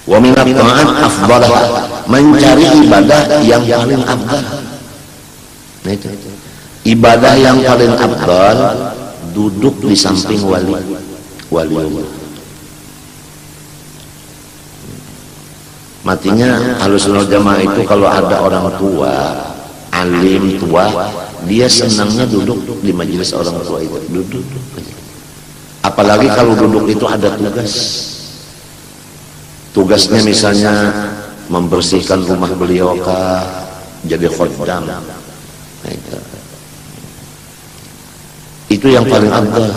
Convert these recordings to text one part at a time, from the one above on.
Wa min at-ta'at afdalah, mencari ibadah yang paling afdal. Nah itu. Ibadah yang paling afdal duduk di samping wali Allah. Matinya Ahlussunnah Jamaah itu kalau ada orang tua, alim tua, dia senangnya duduk di majelis orang tua itu, duduk. Apalagi kalau duduk itu ada tugasnya misalnya membersihkan rumah beliau kah, jadi khodam. Nah, itu yang paling afdal.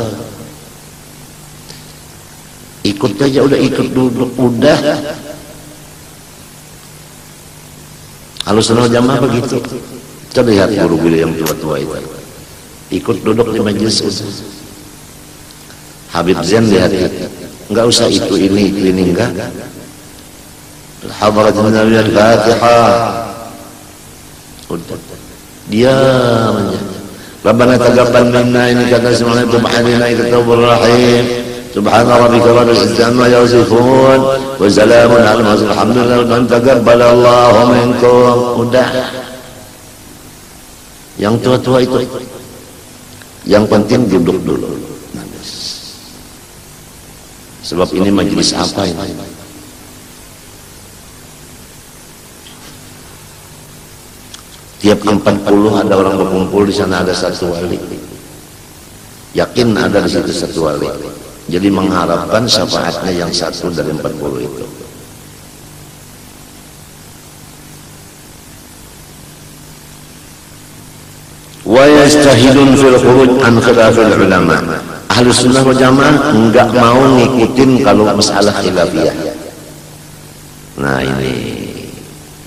Ikut aja udah, ikut duduk udah. Ahlussunnah Jamaah begitu. Coba lihat guru beliau yang tua-tua itu, ikut duduk di majelis. Habib Zain lihat, enggak usah itu ini enggak. Hadratin Nabi al-Fatihah. Udah. Diam aja. Rabbana taqabbal minna innaka antas samiul alim, tub 'alaina innaka tawwabur rahim. Subhana rabbika rabbil izzati amma yasifun wa salamun 'alal mursalin walhamdulillahi rabbil alamin. Taqabbalallahu minkum. Udah. Yang tua-tua itu, yang penting duduk dulu. Sebab ini majelis apa ini? Tiap 40 ada orang berkumpul di sana, ada satu wali. Yakin ada di situ satu wali. Jadi mengharapkan syafaatnya yang satu dari 40 itu. Wa yastahidun fil khuruj an khilafil ulama. Ahlussunnah wal Jamaah enggak mau ngikutin kalau masalah khilafiyah. Nah ini.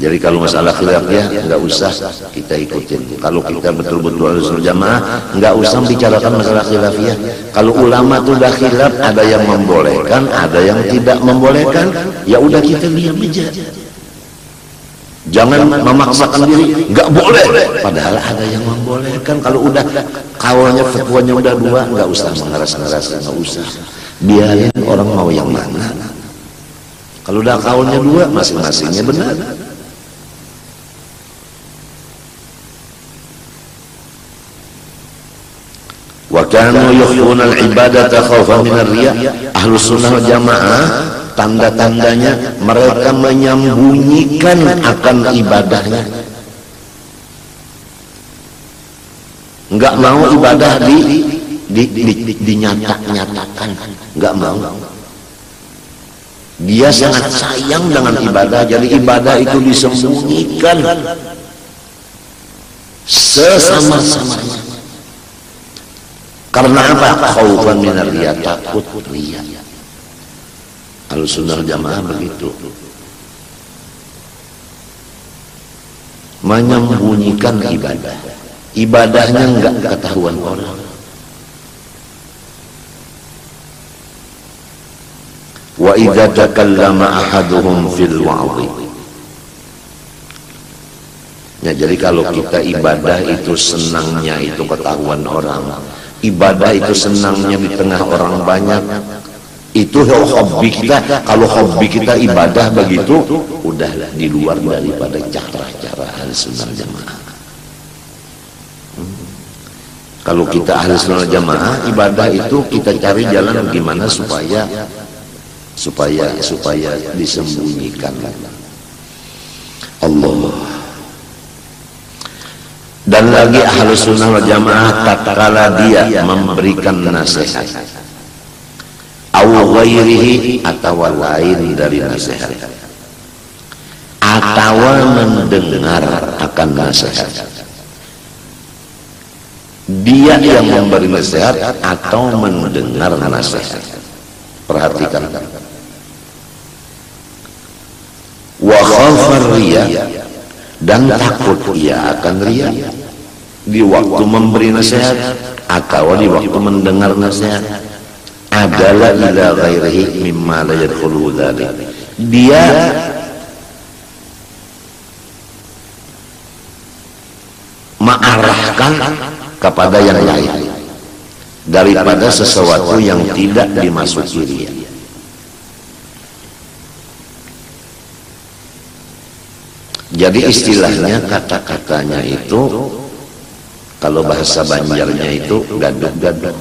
Jadi kalau masalah khilafiyah enggak usah kita ikutin. Kalau kita betul-betul Ahlussunnah Jamaah enggak usah bicarakan masalah khilafiyah. Kalau ulama itu udah khilaf, ada yang membolehkan, ada yang tidak membolehkan, ya udah kita diam aja. Jangan memaksakan diri, nggak boleh. Padahal ada yang membolehkan. Kalau udah kawannya fatwanya udah dua, nggak usah mengeras-ngeras, nggak usah. Biarin orang mau yang mana. Kalau udah kawannya dua, masing-masingnya benar. Wa kanu yukhuna al-ibadata khawfan min ar-riya. Ahlussunnah wal Jamaah tanda-tandanya mereka menyembunyikan akan ibadahnya, nggak mau ibadah dinyatakan, nggak mau. Dia sangat sayang dengan ibadah, jadi ibadah itu disembunyikan sesama-samanya. Karena apa? Khaufan minar riya, takut riya. Ahlussunnah Jamaah begitu, menyembunyikan ibadah, ibadahnya enggak ketahuan orang. Wa idza takallama ahaduhum fil wa'dhi. Ya, jadi kalau kita ibadah itu senangnya itu ketahuan orang, ibadah itu senangnya di tengah orang banyak, itu hobi kita. Kalau hobi kita ibadah begitu, udahlah di luar daripada cara-cara Ahlussunnah Jamaah. Kalau kita Ahlussunnah Jamaah, ibadah itu kita cari jalan gimana supaya disembunyikan Allah. Dan lagi Ahlussunnah wal Jamaah tatkala dia memberikan nasihat, aw ghairihi, atau lain dari nasihat, atau mendengar akan nasihat, dia yang memberi nasihat atau mendengar nasihat. Perhatikan. Wa khafar riya, dan takut ia akan riya di waktu memberi nasihat atau di waktu mendengar nasihat. Adalah ila ghairihi mimma la yadkhulu dzalik. Dia mengarahkan kepada yang lain daripada sesuatu yang tidak dimasuki dia. Jadi istilahnya kata-katanya itu kalau bahasa Banjarnya itu gaduh-gaduh.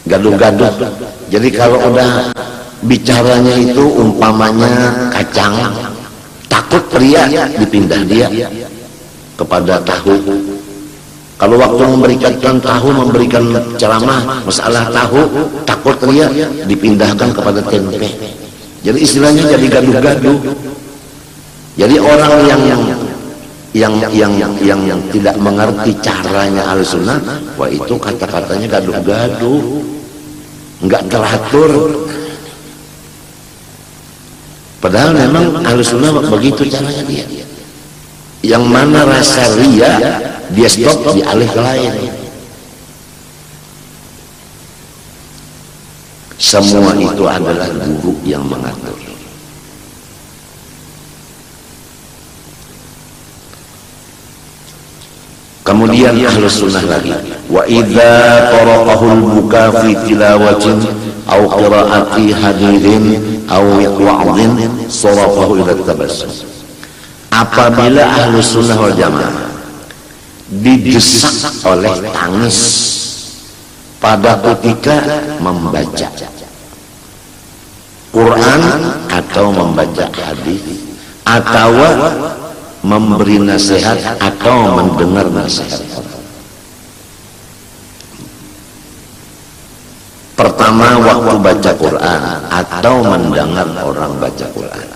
Gaduh-gaduh. Jadi kalau udah bicaranya itu umpamanya kacang, takut pria dipindah dia kepada tahu. Kalau waktu memberikan tahu, memberikan ceramah masalah tahu, takut ria dipindahkan kepada tempe. Jadi istilahnya jadi gaduh-gaduh. Jadi orang yang tidak mengerti caranya Ahlussunnah, wah itu kata-katanya gaduh-gaduh, enggak teratur. Padahal memang Ahlussunnah begitu caranya dia. Yang mana rasa ria dia stop dialih ke lain. Semua itu adalah guru yang mengatur. Kemudian Ahlussunnah lagi, wa idza qara'ahul buka fi tilawatin aw qira'ati hadithin aw wa'dhin sarafahu ila tabassum. Apabila Ahlussunnah wal Jamaah didesak oleh tangis pada ketika membaca Quran atau membaca hadis atau memberi nasihat atau mendengar nasihat. Pertama, waktu baca Quran atau mendengar orang baca Quran.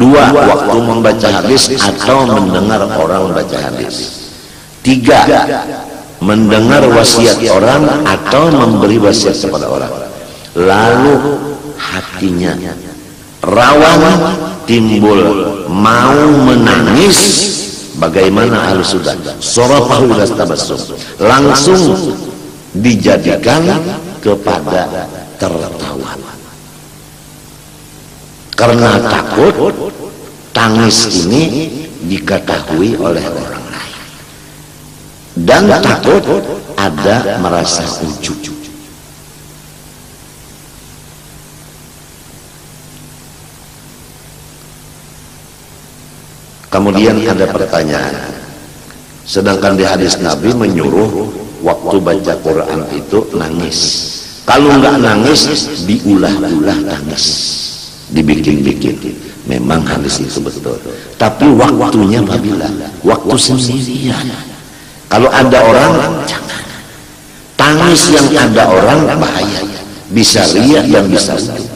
Dua, waktu membaca hadis atau mendengar orang baca hadis. Tiga, mendengar wasiat orang atau memberi wasiat kepada orang. Lalu hatinya rawan timbul mau menangis, bagaimana Ahlussunnah sarafahu ila tabassum, langsung dijadikan kepada tertawa karena takut tangis ini diketahui oleh orang lain dan takut ada merasa ujub. Kemudian ada pertanyaan, sedangkan di hadis Nabi menyuruh waktu baca Quran itu nangis. Kalau nggak nangis, diulah-ulah tangis, dibikin-bikin. Memang hadis itu betul. Tapi waktunya apabila waktu sendirian. Kalau ada orang, jangan. Tangis yang ada orang bahaya, bisa ria dan bisa ujub.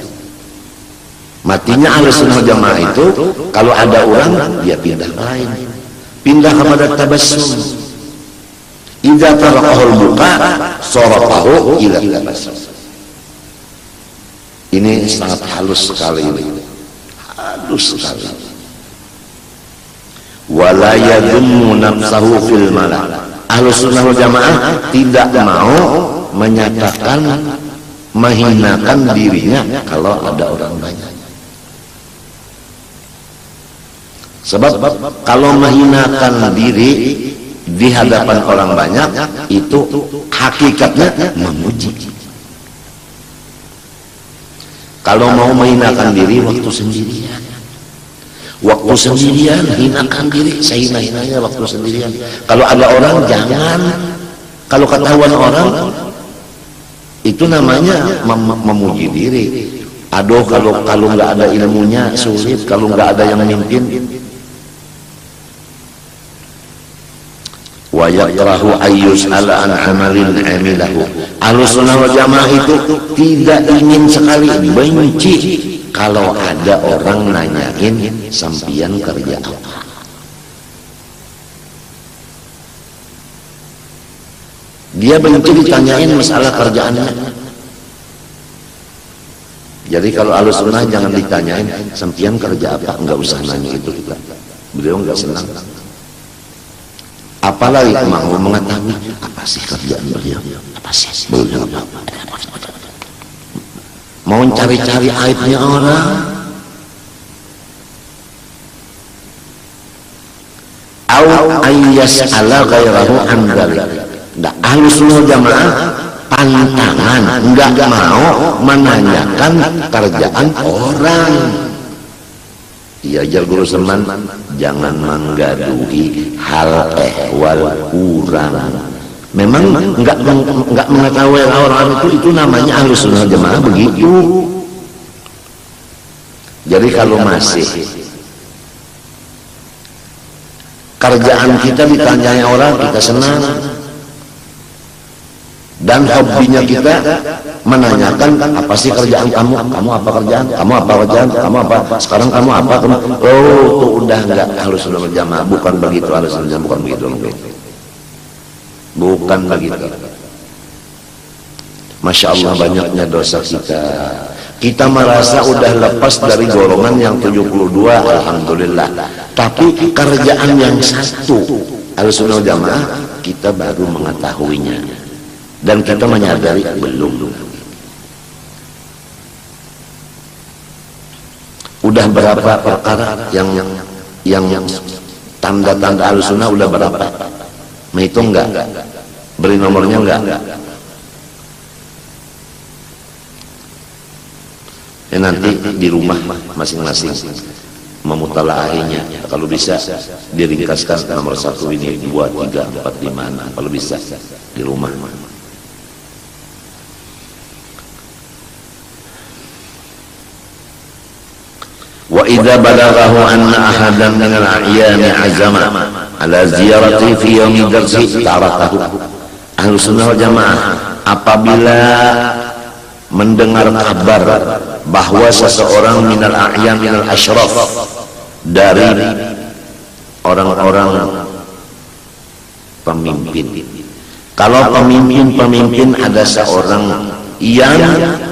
Matinya Ahlussunnah Jamaah itu kalau ada orang dia pindah ke lain, pindah kepada tabassum. Idza taraqahul buka sarafahu ila tabassum. Ini sangat halus sekali, halus sekali. Wala yadhummu nafsahu fil mala. Ahlussunnah wal Jamaah tidak mau menyatakan menghinakan dirinya kalau ada orang banyak. Sebab kalau menghinakan diri di hadapan orang banyak itu hakikatnya memuji. Kalau mau menghinakan diri waktu sendirian, waktu sendirian hinakan diri, saya hina-hinanya waktu sendirian. Kalau ada orang jangan. Kalau ketahuan orang itu namanya memuji diri. Aduh, kalau nggak ada ilmunya sulit, kalau nggak ada yang memimpin. Wa yakrahu ayyus'ala an amalin amilahu. Ahlussunnah wal Jamaah itu tidak ingin sekali, benci kalau ada orang nanyain sampian kerja apa. Dia benci ditanyain masalah kerjaannya. Jadi kalau Ahlussunnah jangan ditanyain sampian kerja apa, enggak usah nanya itu kita. Beliau enggak senang. Apalagi mau mengetahui apa sih kerjaan beliau, apa sih beliau, mau cari-cari aibnya orang. Au ayyas'ala ghairahu an dzalik. Nah, Ahlussunnah Jamaah pantangan, enggak mau menanyakan kerjaan orang. Diajar guru seman, jangan menggaduhi hal ehwal kurang. Memang enggak mengetahui orang itu namanya Ahlus Sunnah Jamaah begitu. Jadi kalau masih kerjaan kita ditanyai orang, kita senang. Dan hobinya kita menanyakan, apa sih kerjaan kamu? Kamu apa kerjaan? Kamu apa kerjaan? Kamu apa? Sekarang kamu apa? Oh, itu udah enggak Ahlus Sunnah wal Jamaah. Bukan begitu Ahlus Sunnah, bukan begitu. Bukan begitu. Masya Allah banyaknya dosa kita. Kita merasa udah lepas dari golongan yang 72, alhamdulillah. Tapi kerjaan yang satu Ahlus Sunnah wal Jamaah kita baru mengetahuinya. Dan kita menyadari belum. Udah berapa perkara yang tanda-tanda Ahlus Sunnah udah berapa? Menghitung enggak? Beri nomornya enggak? Nanti di rumah masing-masing memutalaahnya. Kalau bisa diringkaskan nomor 1 ini 2, 3, 4, 5, 6. Kalau bisa di rumah. Wa idza balaghahu anna ahadan min al-a'yani azama ala ziyarati fi yaumi darsi tarakahu. Ahlus Sunnah wal Jamaah apabila mendengar kabar bahwa seseorang minal a'yan minal asyraf dari orang-orang pemimpin. Kalau pemimpin ada seorang yang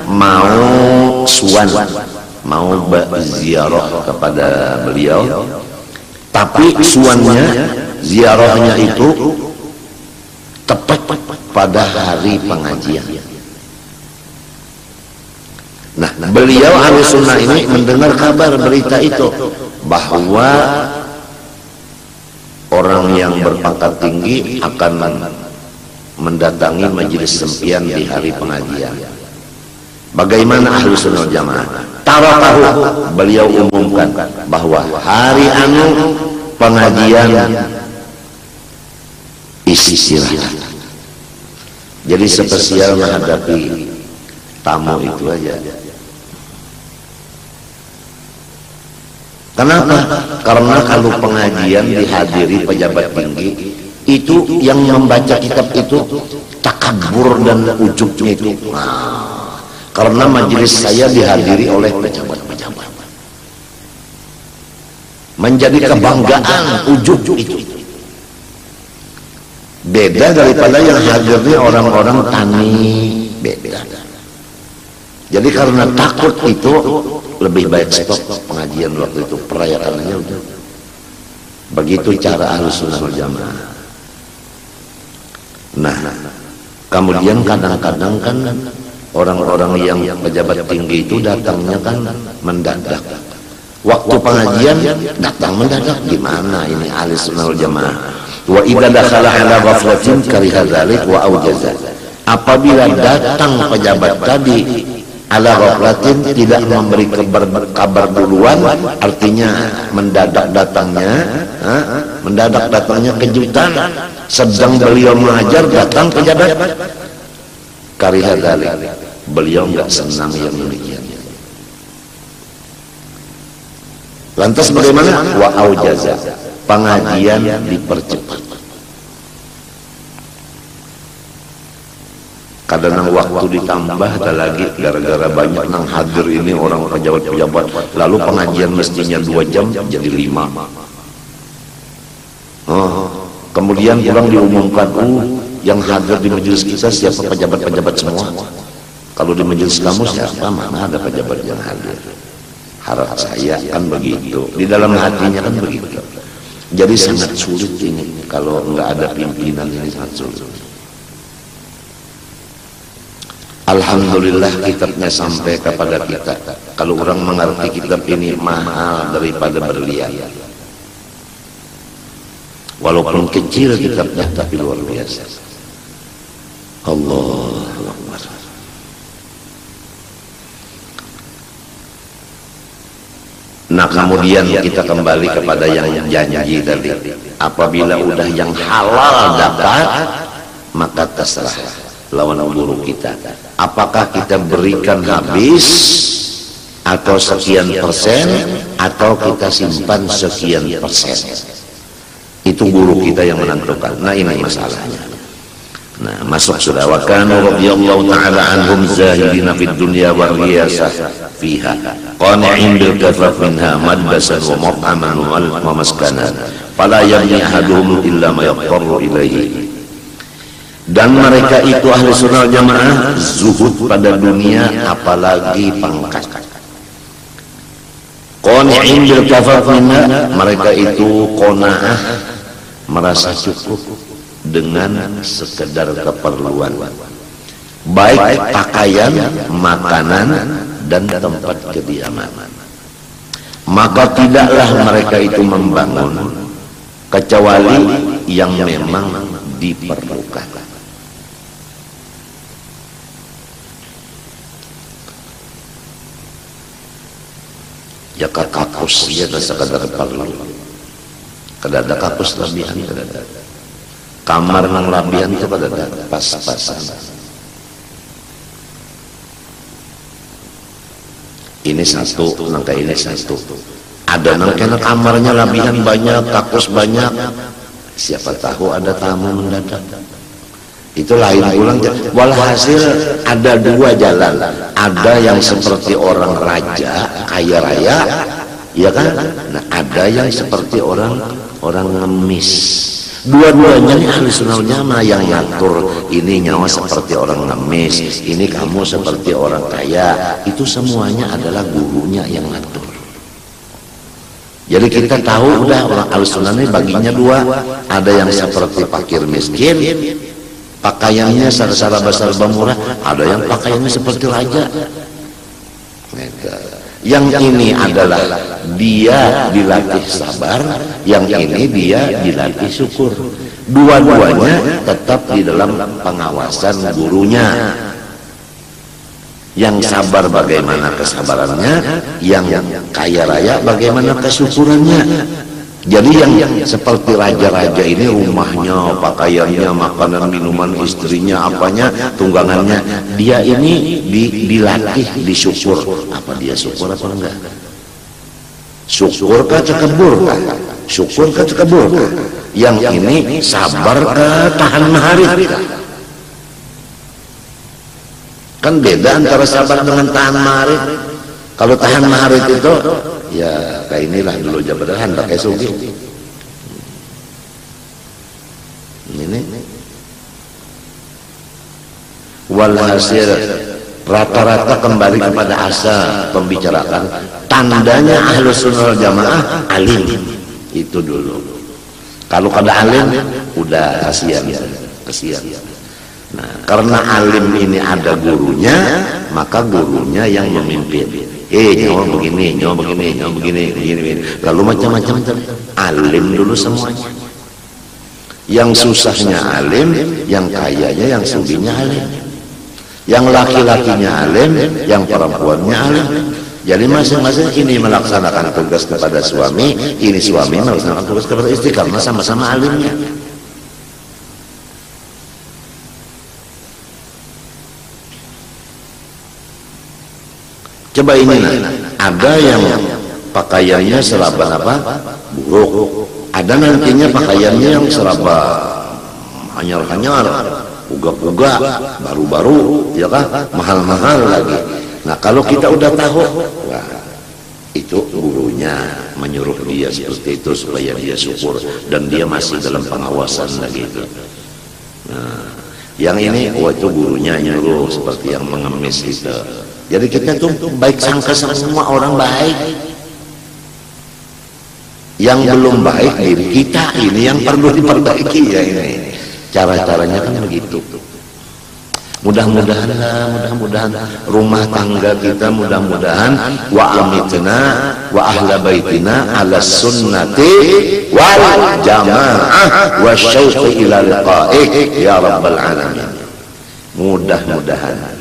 mau suan, mau berziarah kepada beliau, tapi suannya, ziarahnya itu tepat pada hari pengajian. Nah, beliau Ahlus Sunnah ini mendengar kabar berita itu bahwa orang yang berpangkat tinggi akan mendatangi majelis sempian di hari pengajian. Bagaimana Ahlus Sunnah wal Jamaah? Tarakahu, beliau umumkan bahwa hari anu pengajian istirahat. Jadi spesial menghadapi tamu itu aja. Kenapa? Karena kalau pengajian dihadiri pejabat tinggi, itu yang membaca kitab itu takabur dan ujubnya itu. Karena majelis saya dihadiri oleh pejabat-pejabat, menjadi kebanggaan ujub itu. Beda daripada yang hadirnya orang-orang tani, beda. Jadi karena takut itu lebih baik stop pengajian waktu itu, perayaannya udah. Begitu cara Ahlus Sunnah wal Jamaah. Nah, kemudian kadang-kadang kan orang-orang yang pejabat tinggi itu datangnya kan mendadak. Waktu pengajian datang mendadak, gimana ini Ahlus Sunnah wal Jamaah? Wa idza dakhala ala ghaflatin kariha dzalik wa aujaza. Apabila datang pejabat tadi ala ghaflatin, tidak memberi kabar duluan, artinya mendadak datangnya kejutan. Sedang beliau mengajar datang pejabat, kariha dzalik, beliau enggak senang yang demikian. Lantas bagaimana? Wa aujaza, pengajian dipercepat. Kadang waktu ditambah ada lagi gara-gara banyak nang hadir ini orang pejabat-pejabat, lalu pengajian mestinya 2 jam jadi 5. Kemudian pulang diumumkan, yang hadir di majelis kita siapa? Pejabat-pejabat semua. Kalau di majelis kamu siapa? Mana ada pejabat yang hadir? Harap saya kan begitu, di dalam hatinya kan begitu. Jadi sangat sulit ini kalau nggak ada pimpinan, ini sangat sulit. Alhamdulillah kitabnya sampai kepada kita. Kalau orang mengerti kitab ini mahal daripada berlian. Walaupun kecil kitabnya tapi luar biasa. Allahu Akbar. Nah, kamu kemudian kita kembali kepada yang janji tadi. Apabila udah yang halal dapat, maka terserah lawan guru kita. Apakah kita berikan habis atau sekian persen, atau kita simpan sekian persen? Itu guru kita yang menentukan. Nah, ini masalahnya. Nah, masuk sudah wa kanu radhiyallahu ta'ala anhum zahidina fid dunya wa riyasah fiha qani'in bil kafaf minha madbasan wa mat'aman wa maskanan fala yabni ahaduhum illa ma yaqarru ilaihi. Dan mereka itu ahli sunnah jamaah zuhud pada dunia apalagi pangkat. Qani'in bil kafaf minha, mereka itu qanaah, merasa cukup dengan sekedar keperluan, baik pakaian, makanan, dan tempat kediaman. Maka tidaklah mereka itu membangun kecuali yang memang diperlukan. Ya kakus ya sekedar perlu. Kadada kakus lebihan kadada. Kamar nang labihan itu pada pas-pasan. Ini satu, nangka ini satu. Ada nangkena kamarnya labihan banyak, kakus banyak. Siapa tahu ada tamu mendadak. Itu lain pulang. Walhasil ada dua jalan. Ada yang seperti orang raja, kaya raya, ya kan? Nah, ada yang seperti orang ngemis. Dua-duanya ahli sunnah jamaah yang ngatur. Ini nyawa seperti orang ngemis, ini kamu seperti orang kaya. Itu semuanya adalah gurunya yang ngatur. Jadi kita tahu udah orang ahli sunnah ini baginya dua. Ada yang seperti fakir miskin, pakaiannya serba murah. Ada yang pakaiannya seperti raja. Yang ini adalah dia dilatih sabar, yang ini dia dilatih syukur. Dua-duanya tetap di dalam pengawasan gurunya. Yang sabar bagaimana kesabarannya, yang kaya raya bagaimana kesyukurannya. Jadi yang seperti raja-raja ini rumahnya, pakaiannya, makanan, minuman, istrinya, apanya, tunggangannya, dia ini dilatih, disyukur. Apa dia syukur apa enggak? Syukur kah cekebur kah? Syukur kah cekebur kah? Yang ini sabar kah tahan maharib kah? Kan beda antara sabar dengan tahan maharib. Kalau tahan maharib itu ya kayak inilah dulu jabatan pakai sugi. Ini walhasil rata-rata kembali kepada asal pembicarakan. Tandanya ahlus sunnah wal jamaah alim itu dulu. Kalau kada alim udah kasihan. Nah, karena alim ini ada gurunya, maka gurunya yang memimpin. Nyawa begini. Lalu macam-macam. Alim dulu semuanya. Yang susahnya alim, yang kayanya, yang suginya alim. Yang laki-lakinya alim, yang perempuannya alim. Jadi masing-masing ini melaksanakan tugas kepada suami, ini suami melaksanakan tugas kepada istri karena sama-sama alimnya. Coba ini, ada yang pakaiannya serba buruk, ada nantinya pakaiannya yang serba hanyar-hanyar, ugak-ugak, baru-baru, ya kan, mahal-mahal lagi. Nah, kalau kita udah tahu, wah, itu gurunya menyuruh dia seperti itu supaya dia syukur dan dia masih dalam pengawasan lagi itu. Nah, yang ini, itu gurunya nyuruh seperti yang mengemis itu. Jadi kita tuh baik sangka sama semua orang baik. Yang belum baik diri kita ini yang perlu diperbaiki ya ini. Cara-caranya kan begitu. Mudah-mudahan rumah tangga kita mudah-mudahan wa amitna wa ahla baitina ala sunnati wal jamaah wa syauqi ila liqa'ik ya rabbal alamin. Mudah-mudahan.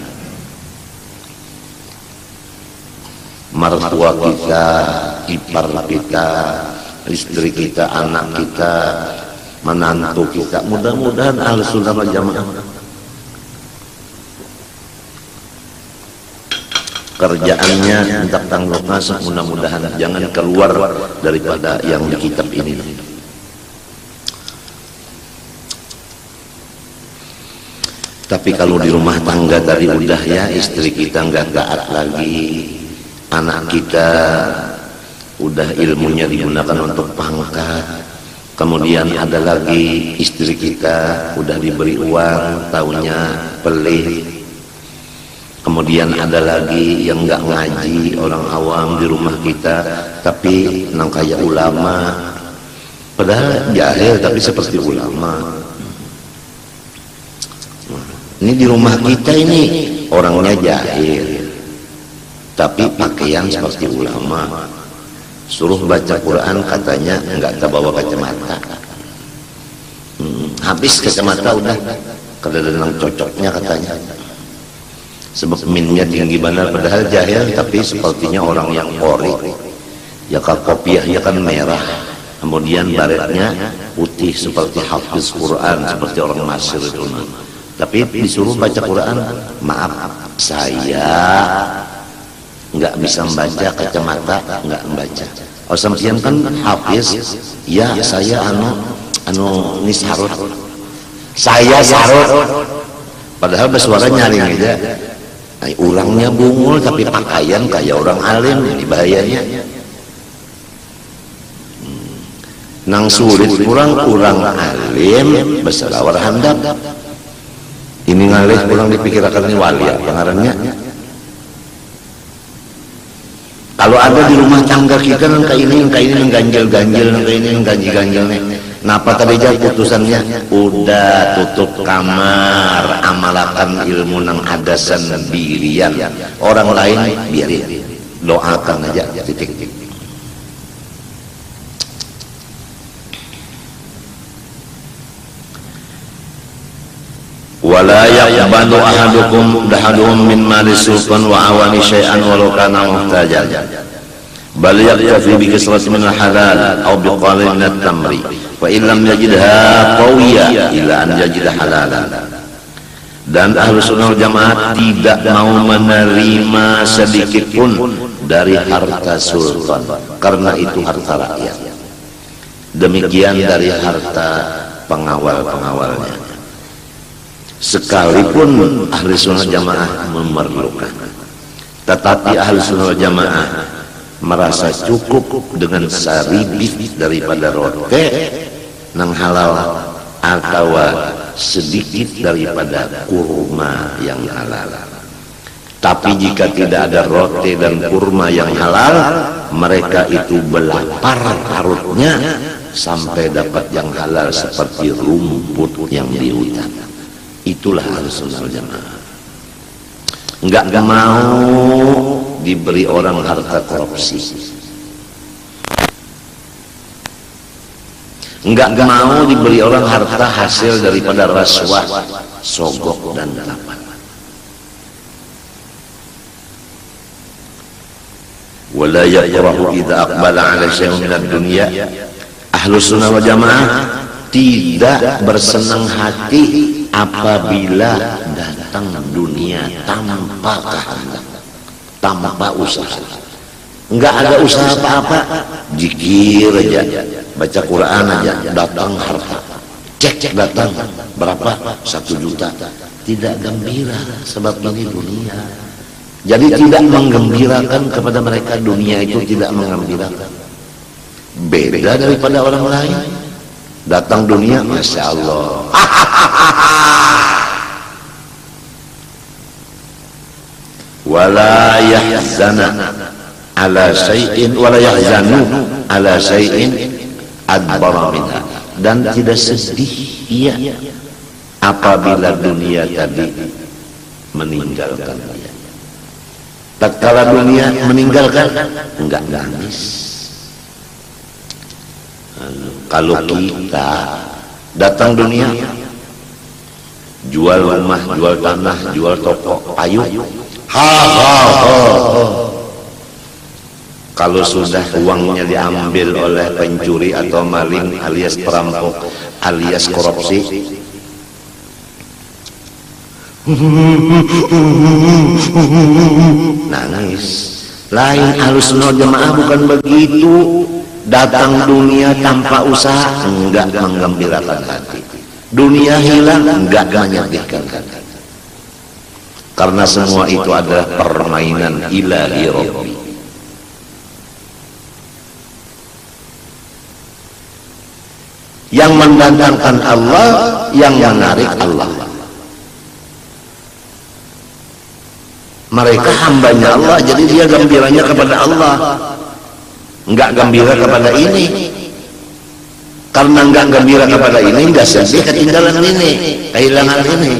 mertua kita, ipar kita, istri kita, anak kita, menantu kita. Mudah-mudahan Ahlus Sunnah wal Jamaah kerjaannya hendak tanggung nasab, mudah-mudahan jangan keluar daripada yang di kitab ini. Tapi kalau di rumah tangga tadi udah ya, istri kita nggak taat lagi, anak kita udah ilmunya digunakan untuk pangkat, kemudian ada lagi istri kita udah diberi uang, taunya pelit. Kemudian ada lagi yang nggak ngaji, orang awam di rumah kita, tapi nang kayak ulama, padahal jahil tapi seperti ulama. Ini di rumah kita ini orangnya jahil, tapi pakaian seperti ulama. Suruh baca Quran katanya nggak bawa kacamata. Habis kacamata udah kadang-kadang cocoknya katanya. Sebab minnya tinggi benar, padahal jahil tapi sepertinya orang yang ori. Ya kan kopiahnya kan merah, kemudian baretnya putih seperti hafiz Quran, seperti orang Mesir itu. Tapi disuruh baca Quran, maaf saya nggak bisa membaca, kacamata nggak membaca. Oh sampeyan kan hafiz, ya saya anu nisarut, saya sarut. Padahal bersuara nyaring aja. Urangnya bungul tapi pakaian kayak orang alim, ini bahayanya. Nang sulit kurang alim berselawar handap. Ini ngalih kurang dipikirkan ini wali apa ngarannya. Kalau ada di rumah tangga kita nangka ini mengganjil-ganjil, nangka ini mengganjil-ganjil nih. Napa tadi aja putusannya? Udah tutup kamar, amalakan ilmu nang ada sendirian. Orang lain biarin, doakan aja, titik. Wala yaqbalu ahadukum min mali sultan wa awani syai'an walau kana muhtajan. Bal yakfi bi kisratin min al-halal aw bi qalin min at-tamri wa in lam yajidha qawiya ila an yajida halalan. Dan Ahlus Sunnah wal Jamaah tidak mau menerima sedikit pun dari harta sultan karena itu harta rakyat. Demikian dari harta pengawal-pengawalnya. Sekalipun Ahlus Sunnah wal Jamaah memerlukan, tetapi Ahlus Sunnah wal Jamaah merasa cukup dengan saribit daripada roti nang halal atau sedikit daripada kurma yang halal. Tapi jika tidak ada roti dan kurma yang halal, mereka itu belapar parutnya sampai dapat yang halal seperti rumput yang di hutan. Itulah Ahlus Sunnah wal Jamaah. Enggak mau diberi orang harta korupsi, enggak mau diberi orang harta hasil daripada rasuah, sogok dan dapat. Wala yakrahu idza aqbala 'ala syai'in min ad-dunya. Ahlus Sunnah wal Jamaah tidak bersenang hati apabila datang dunia tanpa kehendak, tanpa usaha. Enggak ada usaha apa-apa, zikir aja, baca Quran aja, datang harta. Cek datang berapa? 1 juta. Tidak gembira sebab ini dunia. Jadi tidak menggembirakan kepada mereka, dunia itu tidak menggembirakan. Beda daripada orang lain. Datang dunia, masya Allah. Wala yahzana ala syai'in wala yahzanu ala syai'in adbara minha. Dan tidak sedih ia apabila dunia tadi meninggalkan dia. Tatkala dunia meninggalkan, enggak nangis. Kalau kita datang dunia, jual rumah, jual tanah, jual toko, ayo, Kalau sudah uangnya diambil oleh pencuri atau maling alias perampok alias korupsi, nangis. Lain Ahlussunnah Jamaah bukan begitu. Datang dunia tanpa usaha, enggak menggembirakan hati. Dunia hilang, enggak menyedihkan hati. Karena semua itu adalah permainan ilahi Rabbi. Yang mendatangkan Allah, yang menarik Allah. Mereka hambanya Allah, jadi dia gembiranya kepada Allah, enggak gembira kepada ini. Karena enggak gembira kepada ini, enggak sedih ketinggalan ini, kehilangan ini.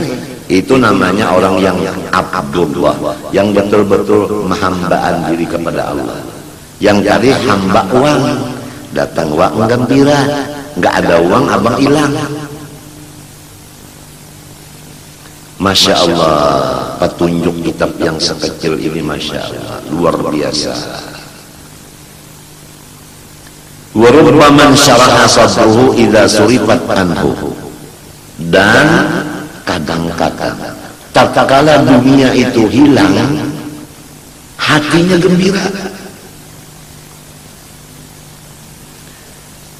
Itu namanya orang yang abdullah, yang betul-betul menghambaan diri kepada Allah. Yang tadi hamba uang, datang uang gembira, enggak ada uang abang hilang. Masya Allah, petunjuk kitab yang sekecil ini, Masya Allah, luar biasa. Wa rubba man syaraha sadruhu idza surifat anhu. Dan kadang-kadang tatkala dunia itu hilang, hatinya gembira.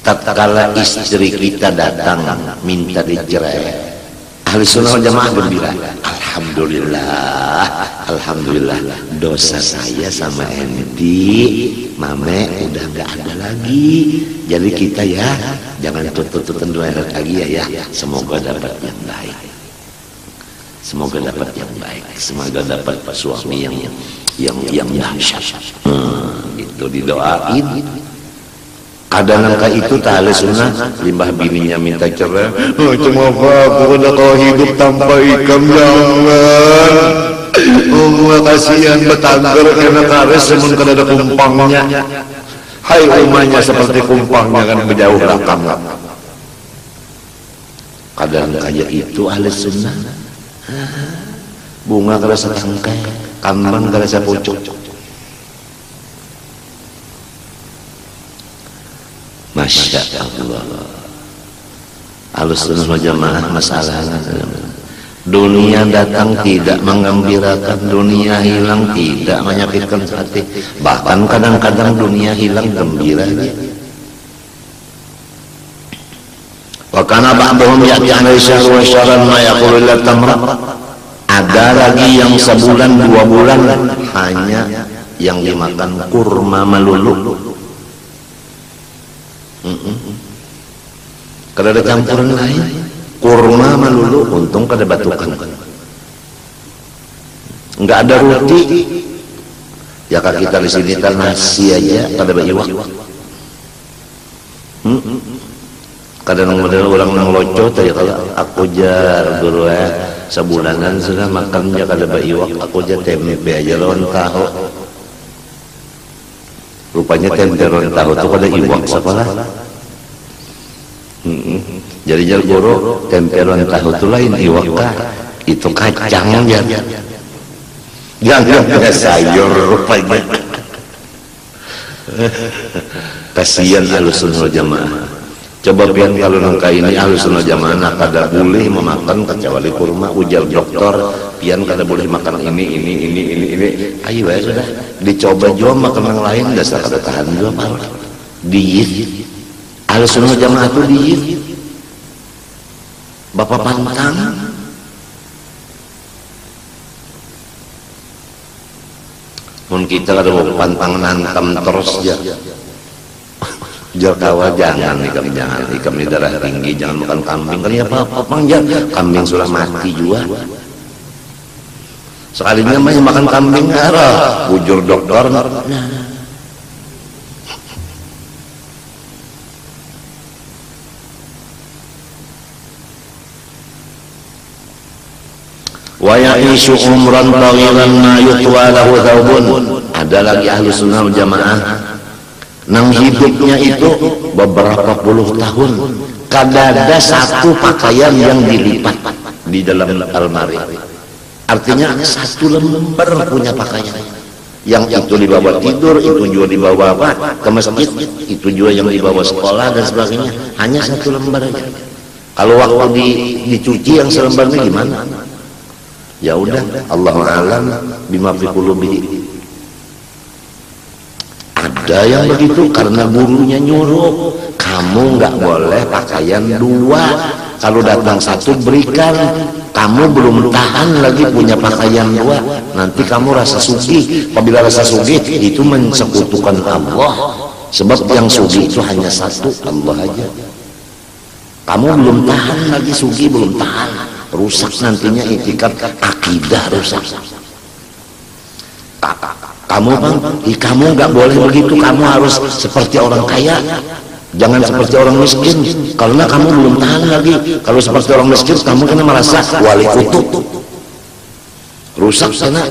Tatkala istri kita datang minta dicerai, Ahlussunnah wal Jamaah gembira. Alhamdulillah, alhamdulillah, dosa saya sama enti mame udah gak ada lagi. Jadi kita ya jangan tutut-tututan dua lagi ya. Semoga dapat yang baik, semoga dapat yang baik, semoga dapat suami yang dahsyat. Itu didoain. Kadang-kadang itu tali sunnah, limbah bininya minta cerai, cuma aku udah kau hidup tanpa ikam, jangan. Kasihan betangger karena kares semun kada ada kumpangnya. Hai umanya seperti kumpangnya kan berjauh rakam. Kadang kayak itu ahli sunnah. Bunga kada setangkai, kambang kada sepucuk. Masya Allah. Ahlussunnah wal Jamaah masalahnya dunia datang tidak mengembirakan, dunia hilang tidak menyakitkan hati. Bahkan kadang-kadang dunia hilang gembira. Wa kana ba'dhum ya'ti 'ala syahri wa syahran ma yaqulu illa tamra. Ada lagi yang sebulan 2 bulan hanya yang dimakan kurma melulu. Kada ada campuran lain, kurma melulu, untung kada batukan. Enggak ada roti. Ya kak kita di sini kan nasi aja kada baiwak. Kadang orang nang locot ya kalau aku jar dulu sebulanan sudah makannya kada baiwak, aku jar tempe aja lawan tahu. Rupanya tempe lawan tahu itu kada iwak sekolah. Jadi jar guru tempelan tahu itu lain iwak itu kacang ya. Jangan punya sayur rupanya. Kasihan Ahlussunnah wal Jamaah. Coba pian kalau nangka ini Ahlussunnah wal Jamaah kada boleh memakan kecuali kurma. Ujar dokter pian kada boleh makan ini. Ayo ya sudah dicoba juga makan yang lain dasar kada tahan juga malah. Diet. Ahlussunnah wal Jamaah itu diet. Bapak pantang. Mun kita kada mau pantang nantam terus ya. Jar kawa jangan ikam di darah tinggi, jangan makan kambing kan ya apa mangja. Kambing sudah mati juga. Sekalinya masih makan kambing arah bujur dokter. Wa ya'ishu umran taghiran ma yutwa lahu thawbun. Ada lagi Ahlussunnah wal Jamaah nang hidupnya itu beberapa puluh tahun kada ada satu pakaian yang dilipat di dalam almari. Artinya satu lembar punya pakaian. yang itu dibawa tidur, itu juga dibawa apa ke masjid, itu juga yang dibawa sekolah dan sebagainya. Hanya satu lembar aja. Kalau waktu dicuci yang selembarnya gimana? Ya udah, Allahu a'lam bima fi qulubihi. Ada yang begitu karena gurunya nyuruh, kamu nggak boleh pakaian dua. Kalau datang satu berikan, kamu belum tahan lagi punya pakaian dua, nanti kamu rasa sugih. Apabila rasa sugih itu mensekutukan Allah, sebab yang sugih itu hanya satu, Allah aja. Kamu belum tahan lagi sugih, belum tahan, rusak nantinya itikad, akidah rusak. Kamu bang, kamu nggak boleh begitu, kamu harus seperti orang kaya, jangan seperti orang miskin, karena kamu belum tahan lagi. Kalau seperti orang miskin, kamu kena merasa wali kutub, rusak sana.